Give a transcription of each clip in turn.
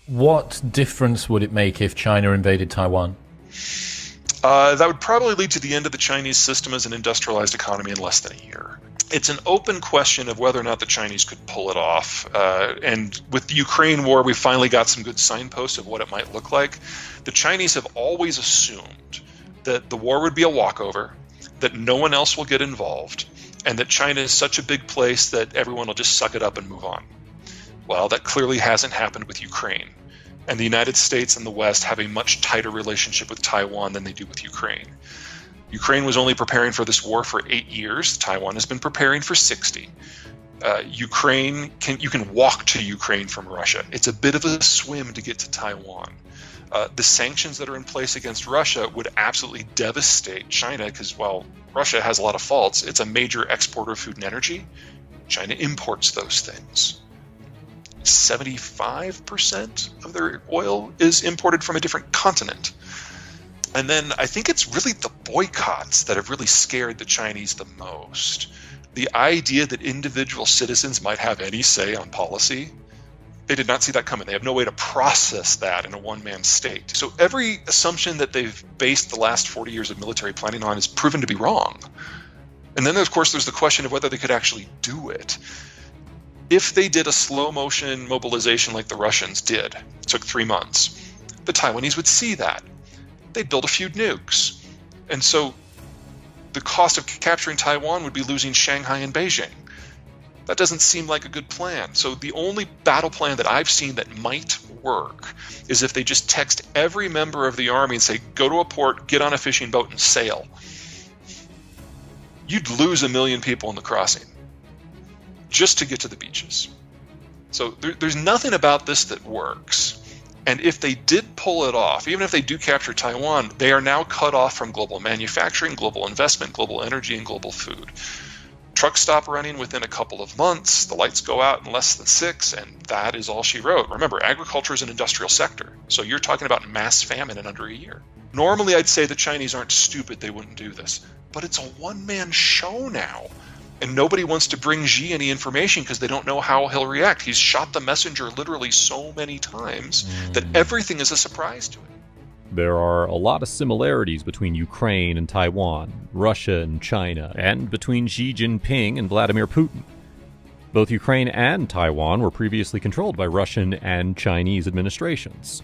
What difference would it make if China invaded Taiwan? That would probably lead to the end of the Chinese system as an industrialized economy in less than a year. It's an open question of whether or not the Chinese could pull it off. And with the Ukraine war, we finally got some good signposts of what it might look like. The Chinese have always assumed that the war would be a walkover, that no one else will get involved, and that China is such a big place that everyone will just suck it up and move on. Well, that clearly hasn't happened with Ukraine. And the United States and the West have a much tighter relationship with Taiwan than they do with Ukraine. Ukraine was only preparing for this war for 8 years. Taiwan has been preparing for 60. You can walk to Ukraine from Russia. It's a bit of a swim to get to Taiwan. The sanctions that are in place against Russia would absolutely devastate China because, while Russia has a lot of faults, it's a major exporter of food and energy. China imports those things. 75% of their oil is imported from a different continent. And then I think it's really the boycotts that have really scared the Chinese the most. The idea that individual citizens might have any say on policy, they did not see that coming. They have no way to process that in a one-man state. So every assumption that they've based the last 40 years of military planning on is proven to be wrong. And then, of course, there's the question of whether they could actually do it. If they did a slow-motion mobilization like the Russians did, it took 3 months, the Taiwanese would see that. They'd build a few nukes. And so the cost of capturing Taiwan would be losing Shanghai and Beijing. That doesn't seem like a good plan. So the only battle plan that I've seen that might work is if they just text every member of the army and say, go to a port, get on a fishing boat, and sail. You'd lose 1 million people in the crossing just to get to the beaches. So there's nothing about this that works. And if they did pull it off, even if they do capture Taiwan, they are now cut off from global manufacturing, global investment, global energy, and global food. Trucks stop running within a couple of months, the lights go out in less than 6, and that is all she wrote. Remember, agriculture is an industrial sector, so you're talking about mass famine in under a year. Normally, I'd say the Chinese aren't stupid, they wouldn't do this. But it's a one-man show now. And nobody wants to bring Xi any information because they don't know how he'll react. He's shot the messenger literally so many times that everything is a surprise to him. There are a lot of similarities between Ukraine and Taiwan, Russia and China, and between Xi Jinping and Vladimir Putin. Both Ukraine and Taiwan were previously controlled by Russian and Chinese administrations.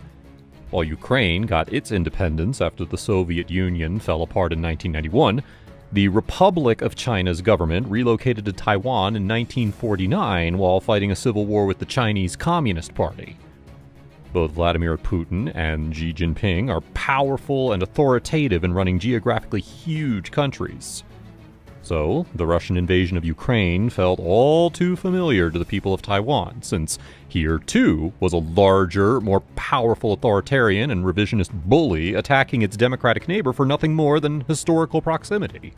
While Ukraine got its independence after the Soviet Union fell apart in 1991, the Republic of China's government relocated to Taiwan in 1949 while fighting a civil war with the Chinese Communist Party. Both Vladimir Putin and Xi Jinping are powerful and authoritative in running geographically huge countries. So, the Russian invasion of Ukraine felt all too familiar to the people of Taiwan, since here, too, was a larger, more powerful authoritarian and revisionist bully attacking its democratic neighbor for nothing more than historical proximity.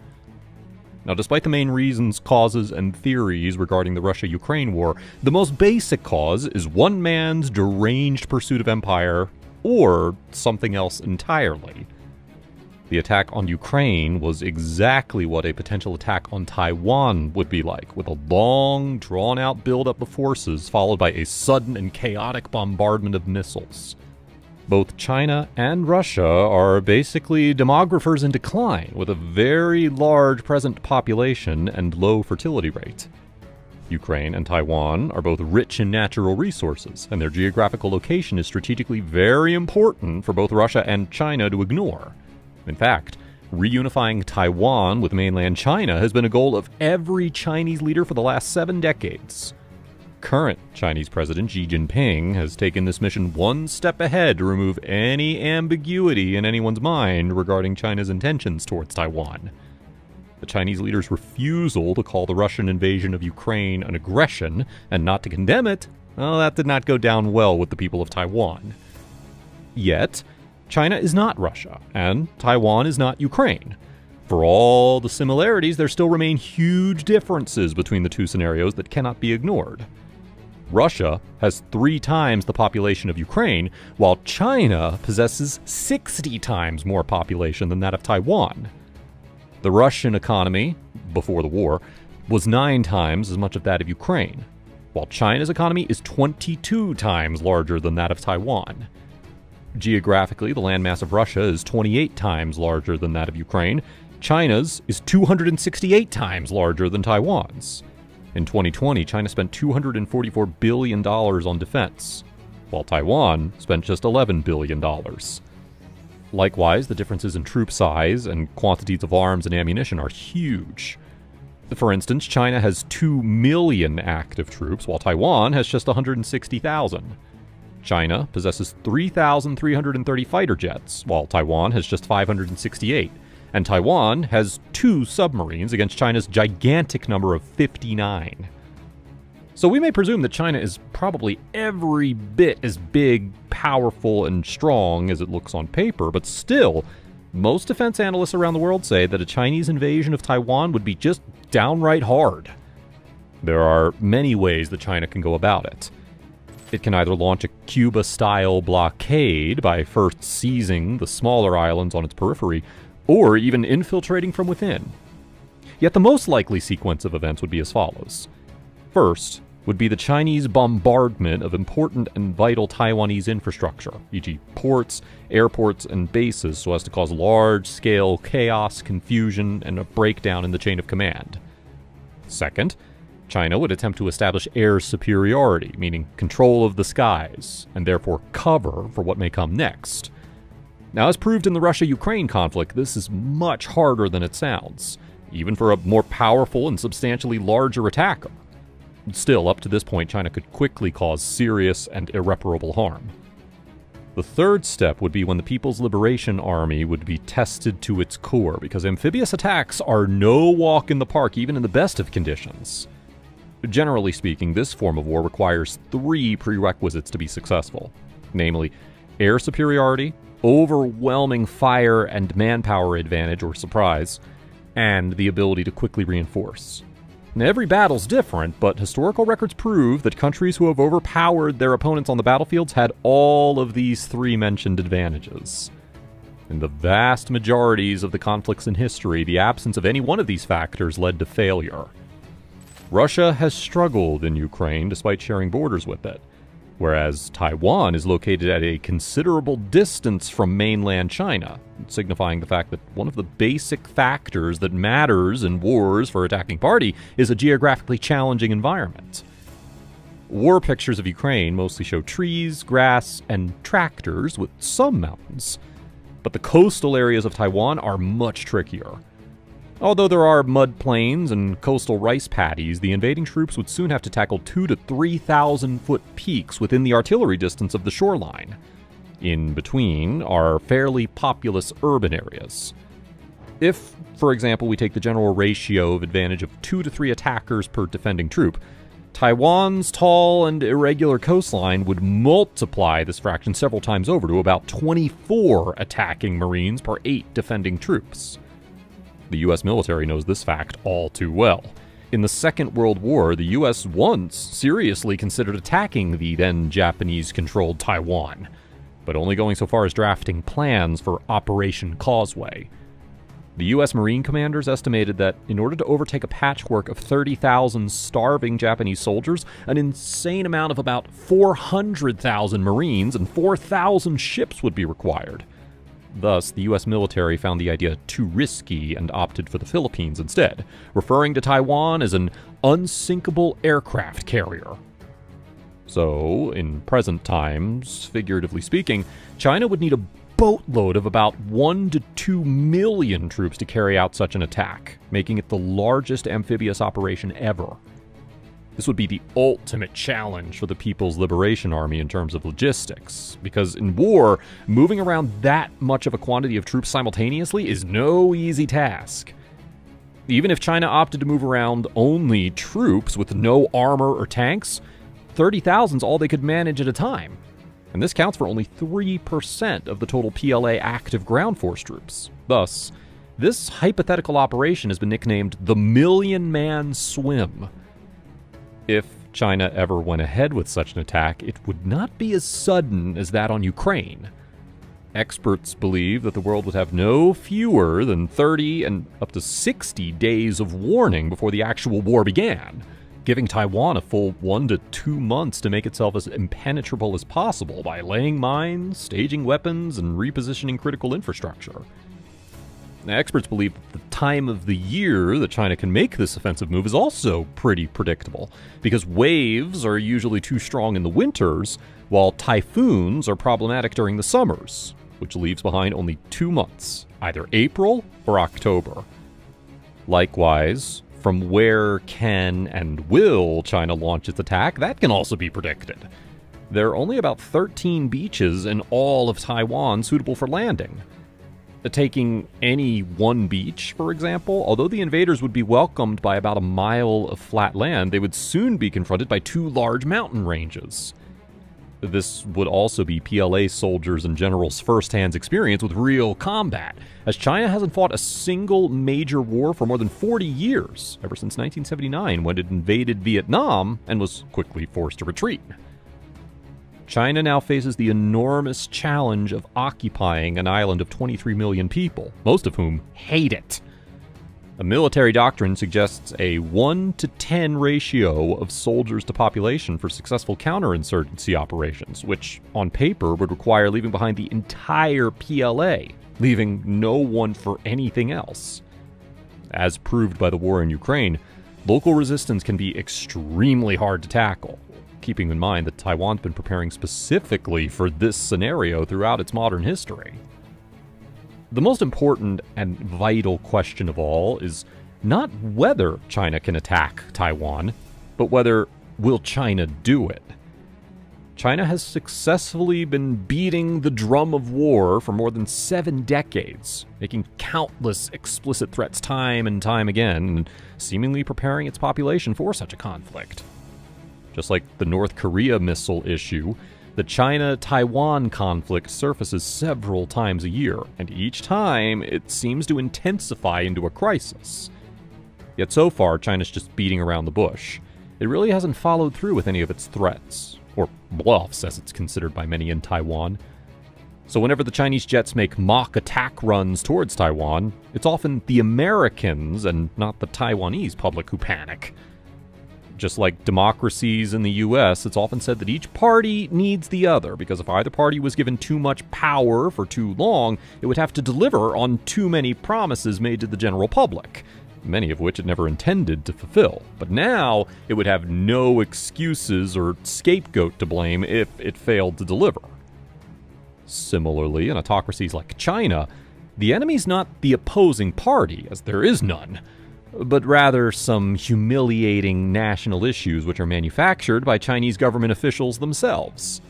Now, despite the main reasons, causes, and theories regarding the Russia-Ukraine war, the most basic cause is one man's deranged pursuit of empire, or something else entirely. The attack on Ukraine was exactly what a potential attack on Taiwan would be like, with a long, drawn-out buildup of forces followed by a sudden and chaotic bombardment of missiles. Both China and Russia are basically demographers in decline, with a very large present population and low fertility rate. Ukraine and Taiwan are both rich in natural resources, and their geographical location is strategically very important for both Russia and China to ignore. In fact, reunifying Taiwan with mainland China has been a goal of every Chinese leader for the last 7 decades. Current Chinese President Xi Jinping has taken this mission one step ahead to remove any ambiguity in anyone's mind regarding China's intentions towards Taiwan. The Chinese leader's refusal to call the Russian invasion of Ukraine an aggression and not to condemn it, well, that did not go down well with the people of Taiwan. Yet, China is not Russia, and Taiwan is not Ukraine. For all the similarities, there still remain huge differences between the two scenarios that cannot be ignored. Russia has 3 times the population of Ukraine, while China possesses 60 times more population than that of Taiwan. The Russian economy, before the war, was 9 times as much of that of Ukraine, while China's economy is 22 times larger than that of Taiwan. Geographically, the landmass of Russia is 28 times larger than that of Ukraine. China's is 268 times larger than Taiwan's. In 2020, China spent $244 billion on defense, while Taiwan spent just $11 billion. Likewise, the differences in troop size and quantities of arms and ammunition are huge. For instance, China has 2 million active troops, while Taiwan has just 160,000. China possesses 3,330 fighter jets, while Taiwan has just 568. And Taiwan has 2 submarines against China's gigantic number of 59. So we may presume that China is probably every bit as big, powerful, and strong as it looks on paper, but still, most defense analysts around the world say that a Chinese invasion of Taiwan would be just downright hard. There are many ways that China can go about it. It can either launch a Cuba-style blockade by first seizing the smaller islands on its periphery, or even infiltrating from within. Yet the most likely sequence of events would be as follows. First would be the Chinese bombardment of important and vital Taiwanese infrastructure, e.g. ports, airports, and bases, so as to cause large-scale chaos, confusion, and a breakdown in the chain of command. Second, China would attempt to establish air superiority, meaning control of the skies, and therefore cover for what may come next. Now, as proved in the Russia-Ukraine conflict, this is much harder than it sounds, even for a more powerful and substantially larger attacker. Still, up to this point, China could quickly cause serious and irreparable harm. The third step would be when the People's Liberation Army would be tested to its core, because amphibious attacks are no walk in the park, even in the best of conditions. Generally speaking, this form of war requires 3 prerequisites to be successful, namely air superiority, overwhelming fire and manpower advantage or surprise, and the ability to quickly reinforce. Now, every battle's different, but historical records prove that countries who have overpowered their opponents on the battlefields had all of these 3 mentioned advantages. In the vast majorities of the conflicts in history, the absence of any one of these factors led to failure. Russia has struggled in Ukraine despite sharing borders with it, whereas Taiwan is located at a considerable distance from mainland China, signifying the fact that one of the basic factors that matters in wars for attacking party is a geographically challenging environment. War pictures of Ukraine mostly show trees, grass, and tractors with some mountains, but the coastal areas of Taiwan are much trickier. Although there are mud plains and coastal rice paddies, the invading troops would soon have to tackle 2,000 to 3,000 foot peaks within the artillery distance of the shoreline. In between are fairly populous urban areas. If, for example, we take the general ratio of advantage of 2 to 3 attackers per defending troop, Taiwan's tall and irregular coastline would multiply this fraction several times over to about 24 attacking Marines per 8 defending troops. The U.S. military knows this fact all too well. In the Second World War, the U.S. once seriously considered attacking the then Japanese-controlled Taiwan, but only going so far as drafting plans for Operation Causeway. The U.S. Marine commanders estimated that in order to overtake a patchwork of 30,000 starving Japanese soldiers, an insane amount of about 400,000 Marines and 4,000 ships would be required. Thus, the U.S. military found the idea too risky and opted for the Philippines instead, referring to Taiwan as an unsinkable aircraft carrier. So, in present times, figuratively speaking, China would need a boatload of about 1 to 2 million troops to carry out such an attack, making it the largest amphibious operation ever. This would be the ultimate challenge for the People's Liberation Army in terms of logistics, because in war, moving around that much of a quantity of troops simultaneously is no easy task. Even if China opted to move around only troops with no armor or tanks, 30,000 is all they could manage at a time, and this counts for only 3% of the total PLA active ground force troops. Thus, this hypothetical operation has been nicknamed the Million-Man Swim. If China ever went ahead with such an attack, it would not be as sudden as that on Ukraine. Experts believe that the world would have no fewer than 30 and up to 60 days of warning before the actual war began, giving Taiwan a full 1 to 2 months to make itself as impenetrable as possible by laying mines, staging weapons, and repositioning critical infrastructure. Now, experts believe that the time of the year that China can make this offensive move is also pretty predictable, because waves are usually too strong in the winters, while typhoons are problematic during the summers, which leaves behind only 2 months, either April or October. Likewise, from where can and will China launch its attack, that can also be predicted. There are only about 13 beaches in all of Taiwan suitable for landing. Taking any one beach, for example, although the invaders would be welcomed by about a mile of flat land, they would soon be confronted by 2 large mountain ranges. This would also be PLA soldiers and generals' first-hand experience with real combat, as China hasn't fought a single major war for more than 40 years, ever since 1979, when it invaded Vietnam and was quickly forced to retreat. China now faces the enormous challenge of occupying an island of 23 million people, most of whom hate it. A military doctrine suggests a 1 to 10 ratio of soldiers to population for successful counterinsurgency operations, which, on paper, would require leaving behind the entire PLA, leaving no one for anything else. As proved by the war in Ukraine, local resistance can be extremely hard to tackle, keeping in mind that Taiwan's been preparing specifically for this scenario throughout its modern history. The most important and vital question of all is not whether China can attack Taiwan, but whether will China do it. China has successfully been beating the drum of war for more than 7 decades, making countless explicit threats time and time again, and seemingly preparing its population for such a conflict. Just like the North Korea missile issue, the China-Taiwan conflict surfaces several times a year, and each time it seems to intensify into a crisis. Yet so far, China's just beating around the bush. It really hasn't followed through with any of its threats, or bluffs as it's considered by many in Taiwan. So whenever the Chinese jets make mock attack runs towards Taiwan, it's often the Americans and not the Taiwanese public who panic. Just like democracies in the US, it's often said that each party needs the other, because if either party was given too much power for too long, it would have to deliver on too many promises made to the general public, many of which it never intended to fulfill. But now, it would have no excuses or scapegoat to blame if it failed to deliver. Similarly, in autocracies like China, the enemy's not the opposing party, as there is none, but rather some humiliating national issues which are manufactured by Chinese government officials themselves.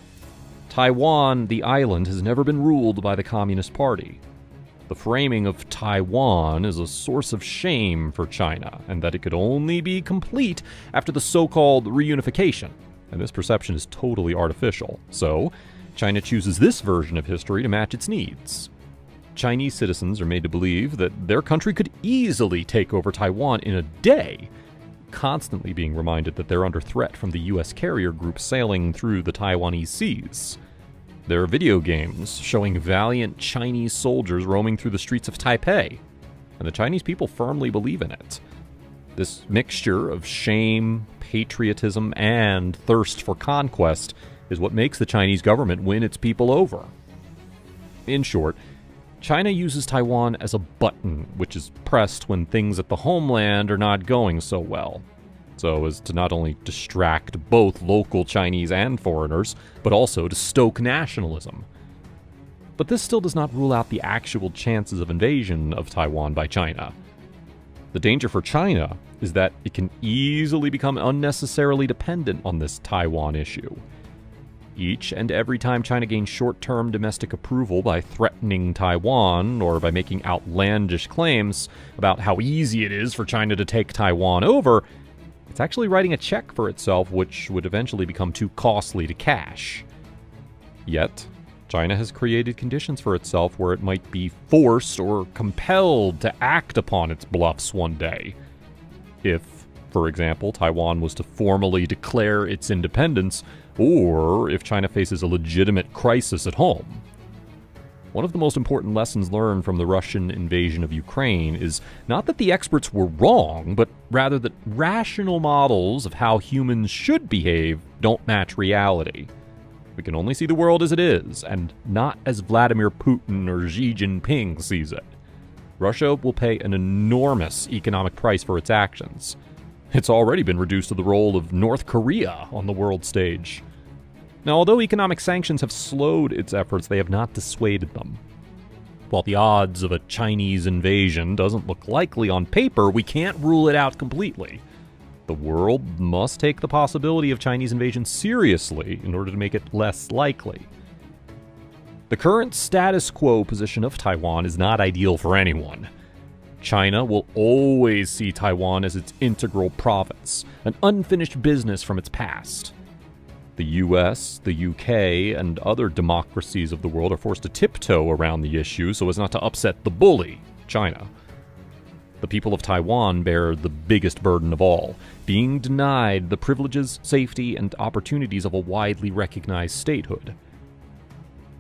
Taiwan, the island, has never been ruled by the Communist Party. The framing of Taiwan is a source of shame for China, and that it could only be complete after the so-called reunification, and this perception is totally artificial. So, China chooses this version of history to match its needs. Chinese citizens are made to believe that their country could easily take over Taiwan in a day, constantly being reminded that they're under threat from the U.S. carrier group sailing through the Taiwanese seas. There are video games showing valiant Chinese soldiers roaming through the streets of Taipei, and the Chinese people firmly believe in it. This mixture of shame, patriotism, and thirst for conquest is what makes the Chinese government win its people over. In short, China uses Taiwan as a button, which is pressed when things at the homeland are not going so well, so as to not only distract both local Chinese and foreigners, but also to stoke nationalism. But this still does not rule out the actual chances of invasion of Taiwan by China. The danger for China is that it can easily become unnecessarily dependent on this Taiwan issue. Each and every time China gains short-term domestic approval by threatening Taiwan or by making outlandish claims about how easy it is for China to take Taiwan over, it's actually writing a check for itself which would eventually become too costly to cash. Yet, China has created conditions for itself where it might be forced or compelled to act upon its bluffs one day. If, for example, Taiwan was to formally declare its independence, or if China faces a legitimate crisis at home. One of the most important lessons learned from the Russian invasion of Ukraine is not that the experts were wrong, but rather that rational models of how humans should behave don't match reality. We can only see the world as it is, and not as Vladimir Putin or Xi Jinping sees it. Russia will pay an enormous economic price for its actions. It's already been reduced to the role of North Korea on the world stage. Now, although economic sanctions have slowed its efforts, they have not dissuaded them. While the odds of a Chinese invasion doesn't look likely on paper, we can't rule it out completely. The world must take the possibility of Chinese invasion seriously in order to make it less likely. The current status quo position of Taiwan is not ideal for anyone. China will always see Taiwan as its integral province, an unfinished business from its past. The US, the UK, and other democracies of the world are forced to tiptoe around the issue so as not to upset the bully, China. The people of Taiwan bear the biggest burden of all, being denied the privileges, safety, and opportunities of a widely recognized statehood.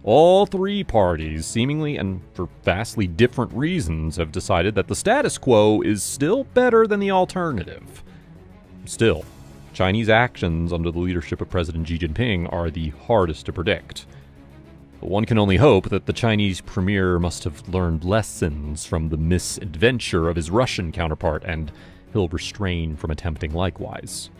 All three parties, seemingly and for vastly different reasons, have decided that the status quo is still better than the alternative. Still, Chinese actions under the leadership of President Xi Jinping are the hardest to predict. But one can only hope that the Chinese premier must have learned lessons from the misadventure of his Russian counterpart, and he'll restrain from attempting likewise.